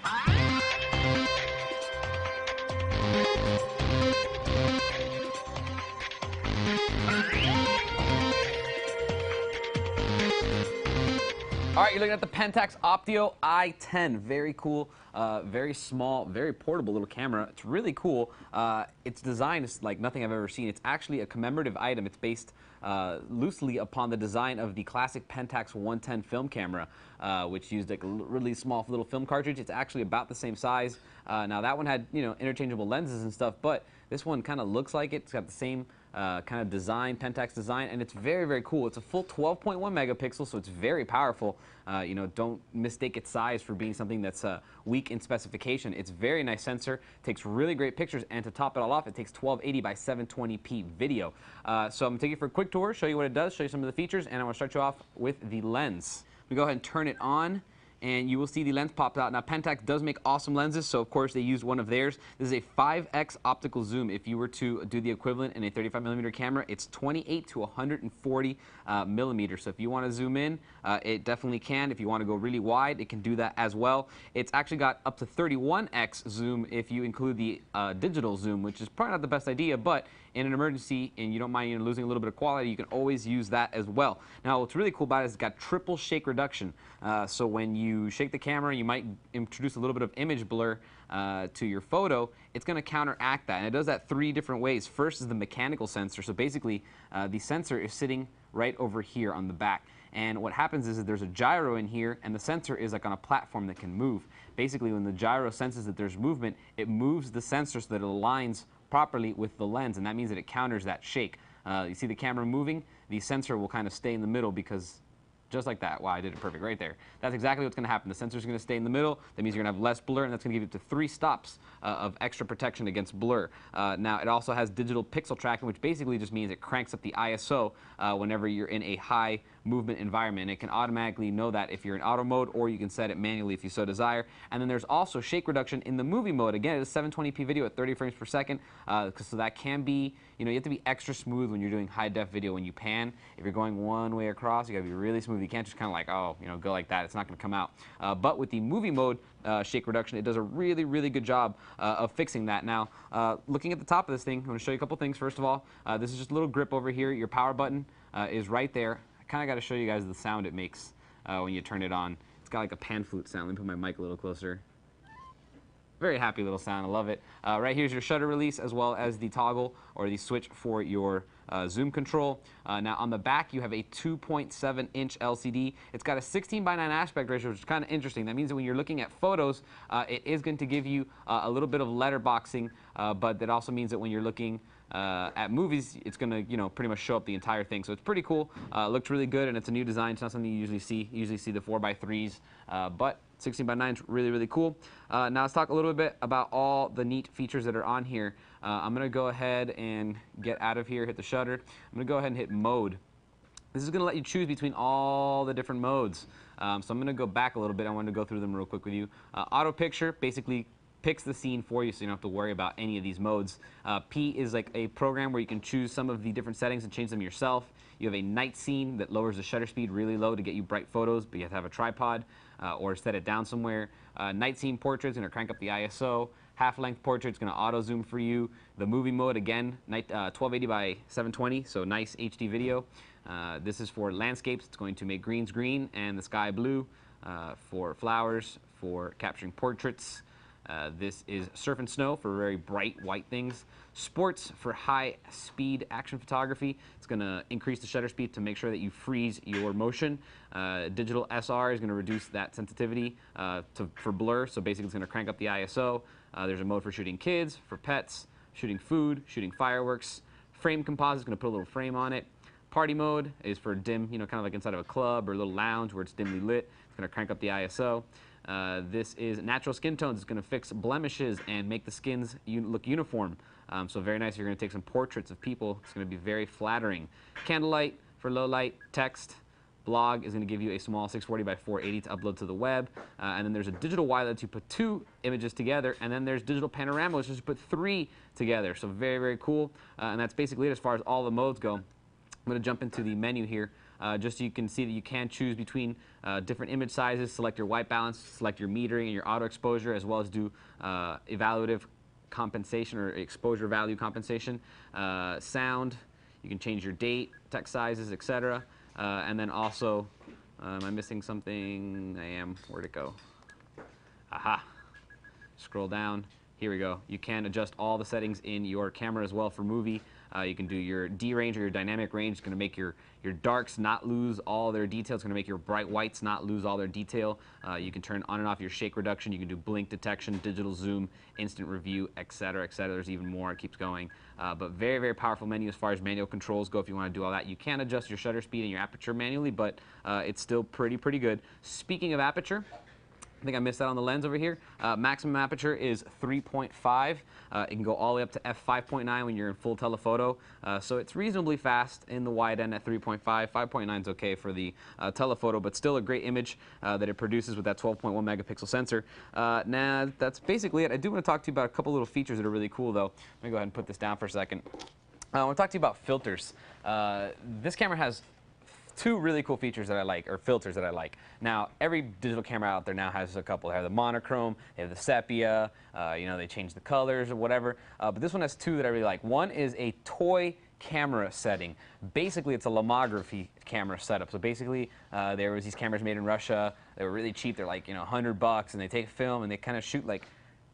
All right, you're looking at the Pentax Optio I-10. Very cool, very small, very portable little camera. It's really cool. Its design is like nothing I've ever seen. It's actually a commemorative item. It's based loosely upon the design of the classic Pentax 110 film camera, which used like a really small little film cartridge. It's actually about the same size. Now that one had, you know, interchangeable lenses and stuff, but this one kind of looks like it. It's got the same kind of design, Pentax design, and it's very, very cool. It's a full 12.1 megapixels, so it's very powerful. You know, don't mistake its size for being something that's weak in specification. It's a very nice sensor, takes really great pictures, and to top it all off, it takes 1280 by 720p video. So I'm going to take you for a quick tour, show you what it does, show you some of the features, and I want to start you off with the lens. We go ahead and turn it on, and you will see the lens pops out. Now, Pentax does make awesome lenses, so of course they used one of theirs. This is a 5x optical zoom. If you were to do the equivalent in a 35mm camera, it's 28 to 140 millimeters. So if you want to zoom in, it definitely can. If you want to go really wide, it can do that as well. It's actually got up to 31x zoom if you include the digital zoom, which is probably not the best idea, but in an emergency and you don't mind, you know, losing a little bit of quality, you can always use that as well. Now, what's really cool about it is it's got triple shake reduction. So when you shake the camera, you might introduce a little bit of image blur to your photo. It's going to counteract that, and it does that 3 different ways. First is the mechanical sensor. So basically, the sensor is sitting right over here on the back. And what happens is that there's a gyro in here, and the sensor is like on a platform that can move. Basically, when the gyro senses that there's movement, it moves the sensor so that it aligns properly with the lens, and that means that it counters that shake. You see the camera moving, the sensor will kind of stay in the middle because just like that. Wow, I did it perfect right there. That's exactly what's going to happen. The sensor is going to stay in the middle. That means you're going to have less blur, and that's going to give you up to 3 stops of extra protection against blur. Now, it also has digital pixel tracking, which basically just means it cranks up the ISO whenever you're in a high movement environment. It can automatically know that if you're in auto mode, or you can set it manually if you so desire. And then there's also shake reduction in the movie mode. Again, it is 720p video at 30 frames per second, so that can be, you know, you have to be extra smooth when you're doing high def video. When you pan, if you're going one way across, you got to be really smooth. You can't just kind of like, oh, you know, go like that. It's not going to come out. But with the movie mode shake reduction, it does a really, really good job of fixing that. Now, looking at the top of this thing, I'm going to show you a couple things. First of all, this is just a little grip over here. Your power button is right there. I kind of got to show you guys the sound it makes when you turn it on. It's got like a pan flute sound. Let me put my mic a little closer. Very happy little sound. I love it. Right here's your shutter release, as well as the toggle or the switch for your zoom control. Now on the back you have a 2.7-inch LCD. It's got a 16:9 aspect ratio, which is kind of interesting. That means that when you're looking at photos, it is going to give you a little bit of letterboxing, but that also means that when you're looking at movies, it's going to, you know, pretty much show up the entire thing. So it's pretty cool. Looks really good, and it's a new design. It's not something you usually see. You usually see the 4x3s, but 16:9 is really, really cool. Now let's talk a little bit about all the neat features that are on here. I'm going to go ahead and get out of here, hit the shutter. I'm going to go ahead and hit mode. This is going to let you choose between all the different modes. So I'm going to go back a little bit. I wanted to go through them real quick with you. Auto picture basically picks the scene for you, so you don't have to worry about any of these modes. P is like a program where you can choose some of the different settings and change them yourself. You have a night scene that lowers the shutter speed really low to get you bright photos, but you have to have a tripod or set it down somewhere. Night scene portrait is going to crank up the ISO. Half-length portrait is going to auto zoom for you. The movie mode, again, 1280 by 720, so nice HD video. This is for landscapes. It's going to make greens green and the sky blue. For flowers, for capturing portraits. This is surf and snow for very bright white things. Sports for high-speed action photography. It's going to increase the shutter speed to make sure that you freeze your motion. Digital SR is going to reduce that sensitivity for blur, so basically it's going to crank up the ISO. There's a mode for shooting kids, for pets, shooting food, shooting fireworks. Frame composite is going to put a little frame on it. Party mode is for dim, you know, kind of like inside of a club or a little lounge where it's dimly lit. It's going to crank up the ISO. This is natural skin tones. It's going to fix blemishes and make the skins look uniform. So very nice. You're going to take some portraits of people. It's going to be very flattering. Candlelight for low light. Text. Blog is going to give you a small 640 by 480 to upload to the web. And then there's a digital wide that lets you put 2 images together. And then there's digital panorama, which is to put 3 together. So very, very cool. And that's basically it as far as all the modes go. I'm going to jump into the menu here. just so you can see that you can choose between different image sizes, select your white balance, select your metering and your auto exposure, as well as do evaluative compensation or exposure value compensation. Sound, you can change your date, text sizes, etc. And then also, am I missing something? I am. Where'd it go? Aha. Scroll down. Here we go. You can adjust all the settings in your camera as well for movie. You can do your D range or your dynamic range. It's going to make your darks not lose all their detail. It's going to make your bright whites not lose all their detail. You can turn on and off your shake reduction. You can do blink detection, digital zoom, instant review, etc., etc. There's even more. It keeps going. But very, very powerful menu as far as manual controls go. If you want to do all that, you can adjust your shutter speed and your aperture manually, but it's still pretty good. Speaking of aperture, I think I missed out on the lens over here. Maximum aperture is 3.5. It can go all the way up to f5.9 when you're in full telephoto. So it's reasonably fast in the wide end at 3.5. 5.9 is okay for the telephoto, but still a great image that it produces with that 12.1 megapixel sensor. Now, that's basically it. I do want to talk to you about a couple little features that are really cool, though. Let me go ahead and put this down for a second. I want to talk to you about filters. This camera has two really cool features that I like, or filters that I like. Now, every digital camera out there now has a couple. They have the monochrome, they have the sepia, you know, they change the colors or whatever. But this one has two that I really like. One is a toy camera setting. Basically, it's a lomography camera setup. So basically, there was these cameras made in Russia. They were really cheap. They're like, you know, $100, and they take film and they kind of shoot like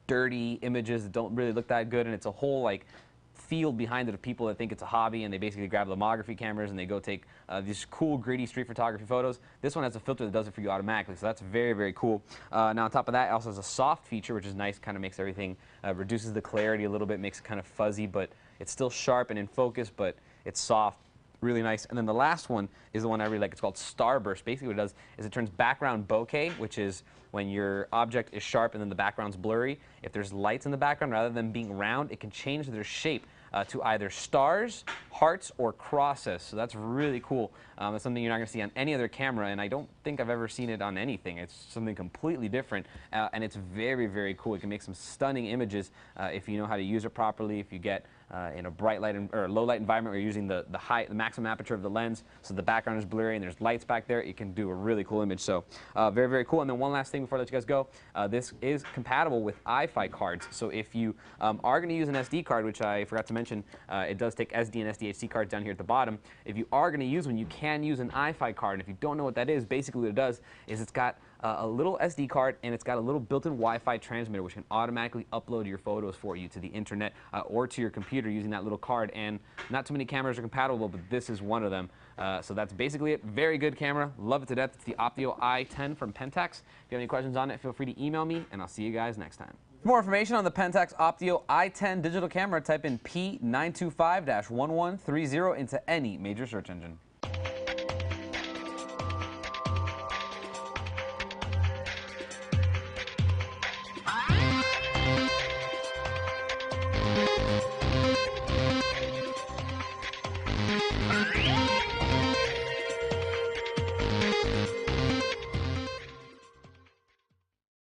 dirty images that don't really look that good, and it's a whole like field behind it of people that think it's a hobby, and they basically grab lomography cameras and they go take these cool gritty street photography photos. This one has a filter that does it for you automatically, so that's very, very cool. Now on top of that, it also has a soft feature, which is nice, kind of makes everything, reduces the clarity a little bit, makes it kind of fuzzy, but it's still sharp and in focus, but it's soft. Really nice. And then the last one is the one I really like. It's called Starburst. Basically what it does is it turns background bokeh, which is when your object is sharp and then the background's blurry. If there's lights in the background, rather than being round, it can change their shape to either stars, hearts, or crosses. So that's really cool. That's something you're not going to see on any other camera, and I don't think I've ever seen it on anything. It's something completely different, and it's very, very cool. It can make some stunning images if you know how to use it properly, if you get in a bright light or low light environment where you're using the maximum aperture of the lens, so the background is blurry and there's lights back there, it can do a really cool image. So very, very cool. And then one last thing before I let you guys go, this is compatible with iFi cards. So if you are going to use an SD card, which I forgot to mention, it does take SD and SDHC cards down here at the bottom. If you are going to use one, you can use an iFi card. And if you don't know what that is, basically what it does is it's got a little SD card, and it's got a little built-in Wi-Fi transmitter which can automatically upload your photos for you to the internet or to your computer using that little card. And not too many cameras are compatible, but this is one of them. So that's basically it. Very good camera. Love it to death. It's the Optio I-10 from Pentax. If you have any questions on it, feel free to email me, and I'll see you guys next time. For more information on the Pentax Optio I-10 digital camera, type in P925-1130 into any major search engine. Yeah.